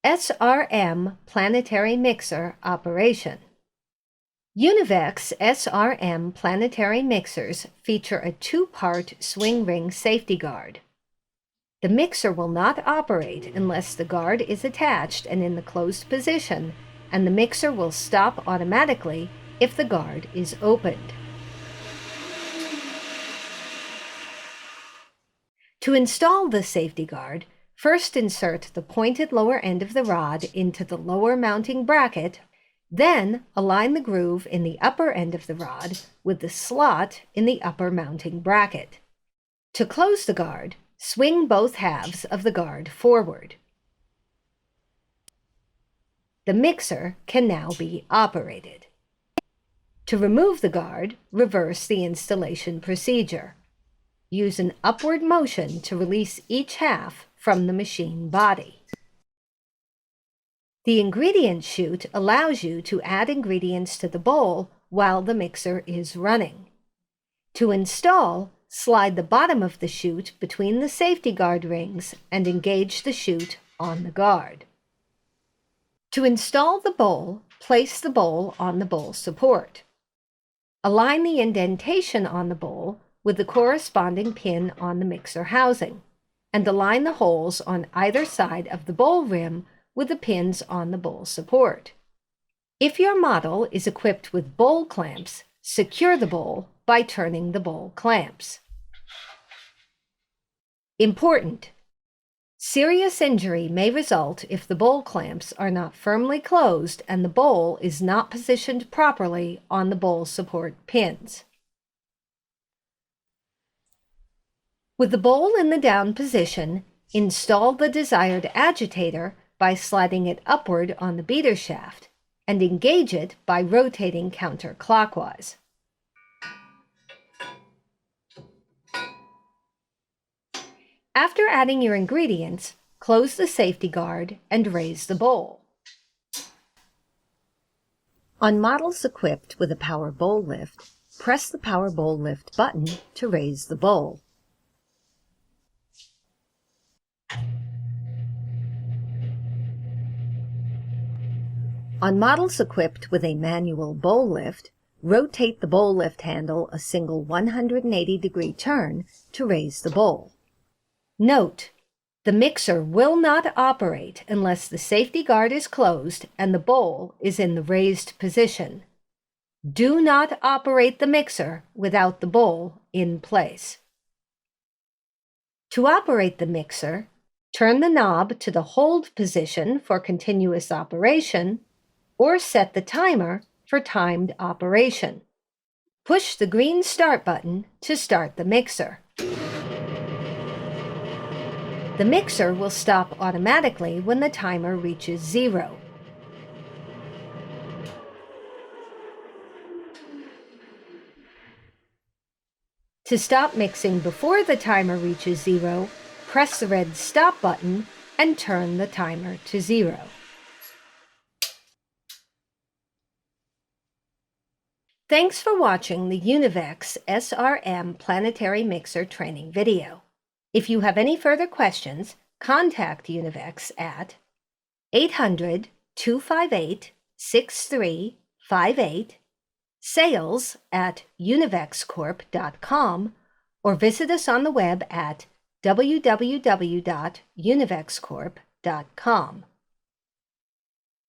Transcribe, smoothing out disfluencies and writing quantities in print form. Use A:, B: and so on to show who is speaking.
A: SRM Planetary Mixer operation. Univex SRM Planetary Mixers feature a two-part swing ring safety guard. The mixer will not operate unless the guard is attached and in the closed position, and the mixer will stop automatically if the guard is opened. To install the safety guard, first insert the pointed lower end of the rod into the lower mounting bracket, then align the groove in the upper end of the rod with the slot in the upper mounting bracket. To close the guard, swing both halves of the guard forward. The mixer can now be operated. To remove the guard, reverse the installation procedure. Use an upward motion to release each half from the machine body. The ingredient chute allows you to add ingredients to the bowl while the mixer is running. To install, slide the bottom of the chute between the safety guard rings and engage the chute on the guard. To install the bowl, place the bowl on the bowl support. Align the indentation on the bowl with the corresponding pin on the mixer housing, and align the holes on either side of the bowl rim with the pins on the bowl support. If your model is equipped with bowl clamps, secure the bowl by turning the bowl clamps. Important: serious injury may result if the bowl clamps are not firmly closed and the bowl is not positioned properly on the bowl support pins. With the bowl in the down position, install the desired agitator by sliding it upward on the beater shaft and engage it by rotating counterclockwise. After adding your ingredients, close the safety guard and raise the bowl. On models equipped with a power bowl lift, press the power bowl lift button to raise the bowl. On models equipped with a manual bowl lift, rotate the bowl lift handle a single 180-degree turn to raise the bowl. Note: the mixer will not operate unless the safety guard is closed and the bowl is in the raised position. Do not operate the mixer without the bowl in place. To operate the mixer, turn the knob to the hold position for continuous operation, or set the timer for timed operation. Push the green start button to start the mixer. The mixer will stop automatically when the timer reaches 0. To stop mixing before the timer reaches 0, press the red stop button and turn the timer to 0. Thanks for watching the Univex SRM Planetary Mixer training video. If you have any further questions, contact Univex at 800-258-6358, sales@univexcorp.com, or visit us on the web at www.univexcorp.com.